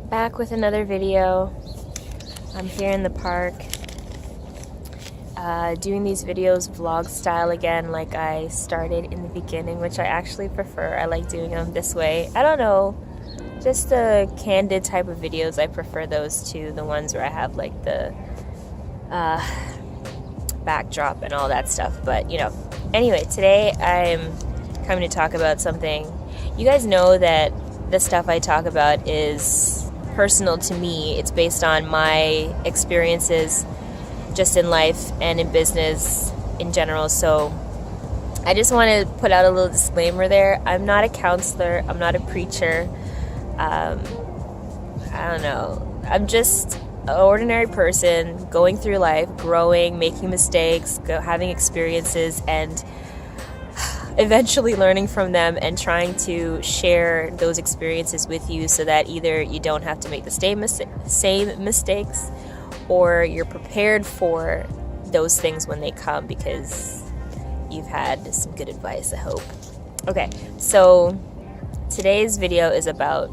Back with another video. I'm here in the park doing these videos vlog style again, like I started in the beginning, which I actually prefer. I like doing them this way. I don't know, just the candid type of videos, I prefer those to the ones where I have like the backdrop and all that stuff. But you know, anyway, today I'm coming to talk about something. You guys know that the stuff I talk about is personal to me. It's based on my experiences just in life and in business in general. So I just want to put out a little disclaimer there. I'm not a counselor. I'm not a preacher. I don't know. I'm just an ordinary person going through life, growing, making mistakes, having experiences, and eventually learning from them and trying to share those experiences with you so that either you don't have to make the same mistakes or you're prepared for those things when they come because you've had some good advice, I hope. Okay, so today's video is about,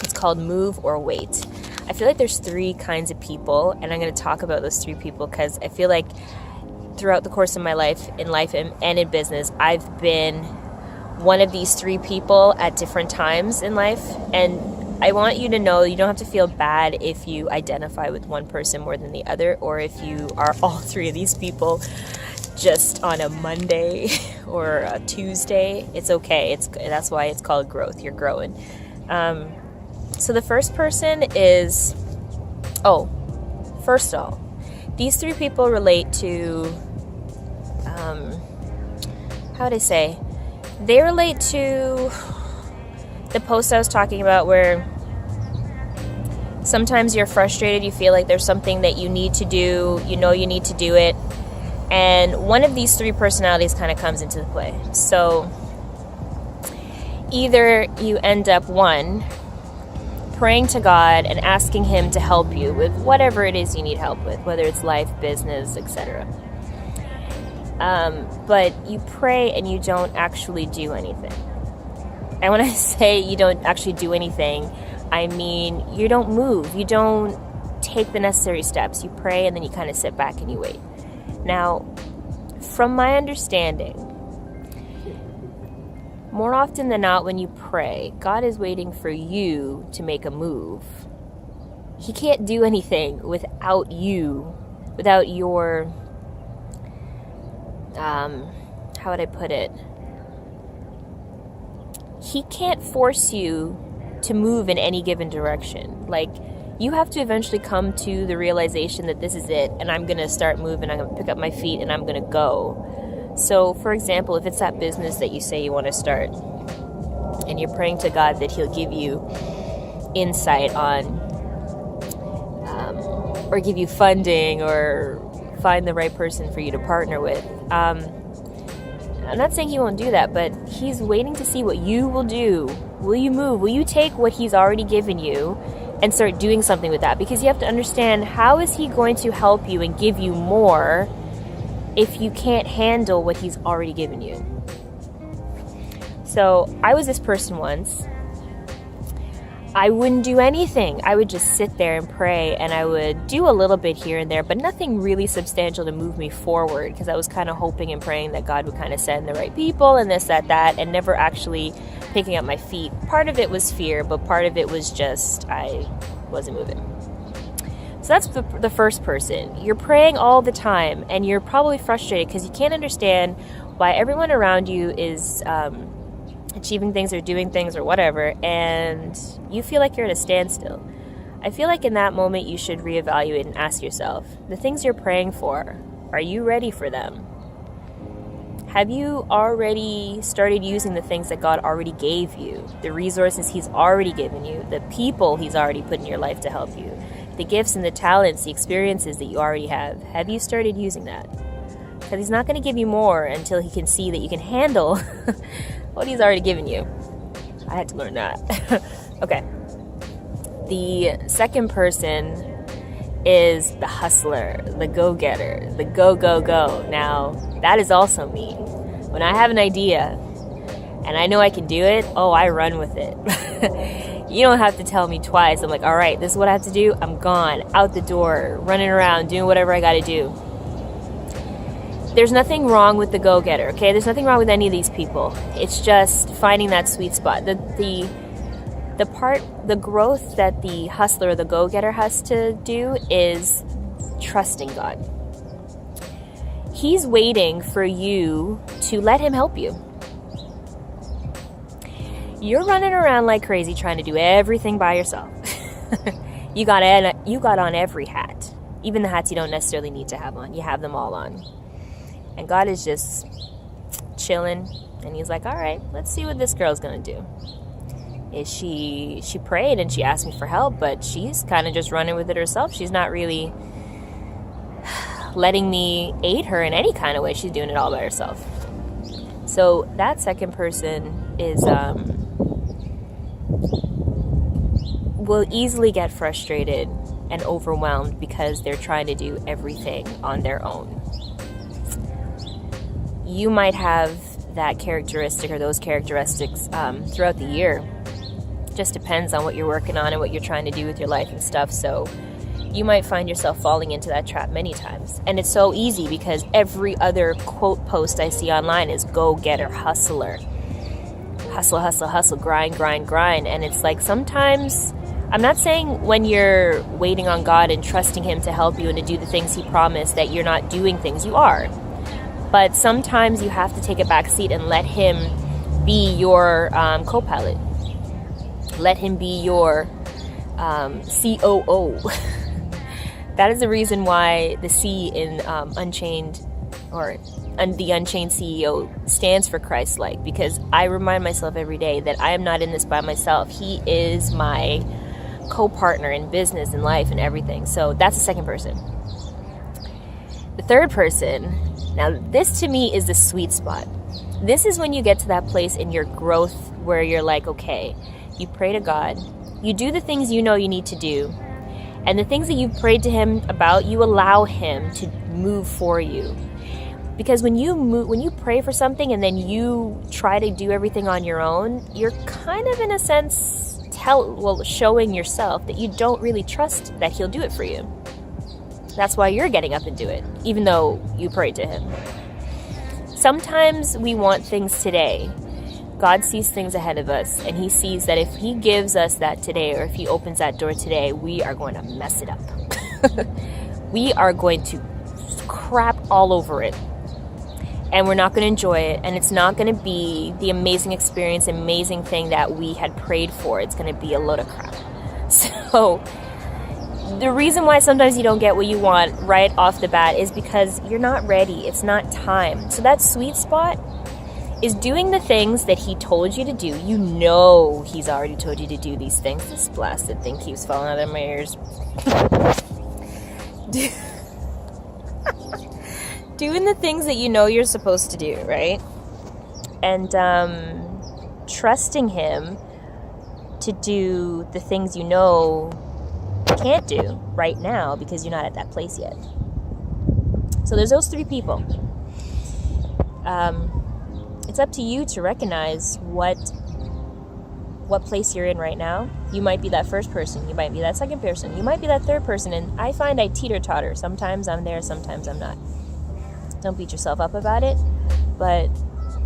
it's called Move or Wait. I feel like there's three kinds of people, and I'm going to talk about those three people because I feel like throughout the course of my life and in business, I've been one of these three people at different times in life. And I want you to know you don't have to feel bad if you identify with one person more than the other, or if you are all three of these people just on a Monday or a Tuesday. It's okay. That's why it's called growth. You're growing. So the first person is, first of all, these three people relate to, how would I say? They relate to the post I was talking about where sometimes you're frustrated, you feel like there's something that you need to do, you know you need to do it, and one of these three personalities kind of comes into the play. So either you end up, one, praying to God and asking Him to help you with whatever it is you need help with, whether it's life, business, etc. But you pray and you don't actually do anything. And when I say you don't actually do anything, I mean you don't move. You don't take the necessary steps. You pray and then you kind of sit back and you wait. Now, from my understanding, more often than not, when you pray, God is waiting for you to make a move. He can't do anything without you, without your, how would I put it? He can't force you to move in any given direction. Like, you have to eventually come to the realization that this is it, and I'm going to start moving, I'm going to pick up my feet, and I'm going to go. So, for example, if it's that business that you say you want to start, and you're praying to God that He'll give you insight on, or give you funding, or find the right person for you to partner with. I'm not saying He won't do that, but He's waiting to see what you will do. Will you move? Will you take what He's already given you and start doing something with that? Because you have to understand, how is He going to help you and give you more if you can't handle what He's already given you? So I was this person once. I wouldn't do anything. I would just sit there and pray, and I would do a little bit here and there, but nothing really substantial to move me forward, because I was kind of hoping and praying that God would kind of send the right people and this, that, and never actually picking up my feet. Part of it was fear, but part of it was just I wasn't moving. So that's the first person. You're praying all the time, and you're probably frustrated because you can't understand why everyone around you is achieving things or doing things or whatever, and you feel like you're at a standstill. I feel like in that moment you should reevaluate and ask yourself, the things you're praying for, are you ready for them? Have you already started using the things that God already gave you, the resources He's already given you, the people He's already put in your life to help you, the gifts and the talents, the experiences that you already have? Have you started using that? Because He's not going to give you more until He can see that you can handle what He's already given you. I had to learn that. Okay. The second person is the hustler, the go-getter, the go. Now, that is also me. When I have an idea and I know I can do it, I run with it. You don't have to tell me twice. I'm like, all right, this is what I have to do. I'm gone, out the door, running around, doing whatever I got to do. There's nothing wrong with the go-getter, okay? There's nothing wrong with any of these people. It's just finding that sweet spot. The growth that the hustler or the go-getter has to do is trusting God. He's waiting for you to let him help you. You're running around like crazy trying to do everything by yourself. You got on every hat. Even the hats you don't necessarily need to have on. You have them all on. And God is just chilling. And he's like, all right, let's see what this girl's going to do. She prayed and she asked me for help, but she's kind of just running with it herself. She's not really letting me aid her in any kind of way. She's doing it all by herself. So that second person is will easily get frustrated and overwhelmed because they're trying to do everything on their own. You might have that characteristic or those characteristics throughout the year. Just depends on what you're working on and what you're trying to do with your life and stuff. So you might find yourself falling into that trap many times. And it's so easy because every other quote post I see online is go-getter, hustler. Hustle, grind. And it's like sometimes, I'm not saying when you're waiting on God and trusting him to help you and to do the things he promised that you're not doing things. You are. But sometimes you have to take a back seat and let him be your co-pilot. Let him be your COO. That is the reason why the C in Unchained or the Unchained CEO stands for Christ-like, because I remind myself every day that I am not in this by myself. He is my co-partner in business and life and everything. So that's the second person. The third person, now this to me is the sweet spot. This is when you get to that place in your growth where you're like, okay, you pray to God, you do the things you know you need to do, and the things that you've prayed to him about, you allow him to move for you. Because when you pray for something and then you try to do everything on your own, you're kind of in a sense showing yourself that you don't really trust that he'll do it for you. That's why you're getting up and do it, even though you prayed to him. Sometimes we want things today. God sees things ahead of us, and he sees that if he gives us that today, or if he opens that door today, we are going to mess it up. We are going to crap all over it. And we're not going to enjoy it, and it's not going to be the amazing experience, amazing thing that we had prayed for. It's going to be a load of crap. So the reason why sometimes you don't get what you want right off the bat is because you're not ready. It's not time. So that sweet spot is doing the things that he told you to do. You know he's already told you to do these things. This blasted thing keeps falling out of my ears. Doing the things that you know you're supposed to do, right? And trusting him to do the things you know you can't do right now because you're not at that place yet. So there's those three people. It's up to you to recognize what place you're in right now. You might be that first person. You might be that second person. You might be that third person. And I find I teeter-totter. Sometimes I'm there, sometimes I'm not. Don't beat yourself up about it. But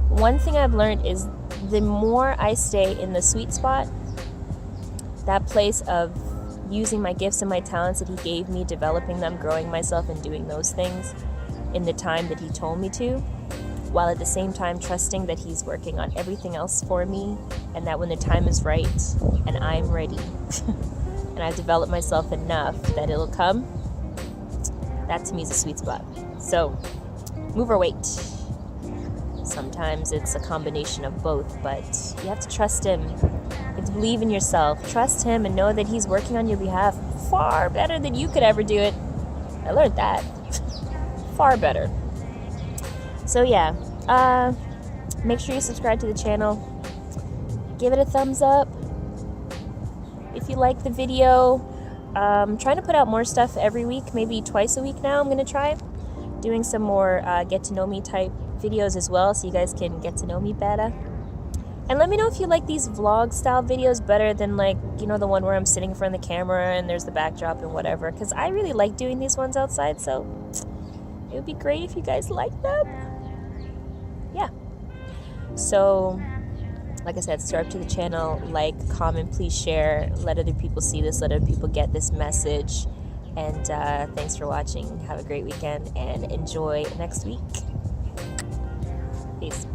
one thing I've learned is the more I stay in the sweet spot, that place of using my gifts and my talents that he gave me, developing them, growing myself, and doing those things in the time that he told me to, while at the same time trusting that he's working on everything else for me, and that when the time is right and I'm ready and I've developed myself enough that it'll come, that to me is a sweet spot. So move or wait. Sometimes it's a combination of both, but you have to trust him. You have to believe in yourself. Trust him and know that he's working on your behalf far better than you could ever do it. I learned that. Far better. So yeah, make sure you subscribe to the channel. Give it a thumbs up. If you like the video, trying to put out more stuff every week, maybe twice a week now. I'm going to try doing some more get to know me type videos as well, so you guys can get to know me better. And let me know if you like these vlog style videos better than, like, you know, the one where I'm sitting in front of the camera and there's the backdrop and whatever, because I really like doing these ones outside, so it would be great if you guys like them. Yeah. So, like I said, subscribe to the channel, like, comment, please share, let other people see this, let other people get this message. And thanks for watching. Have a great weekend and enjoy next week. Peace.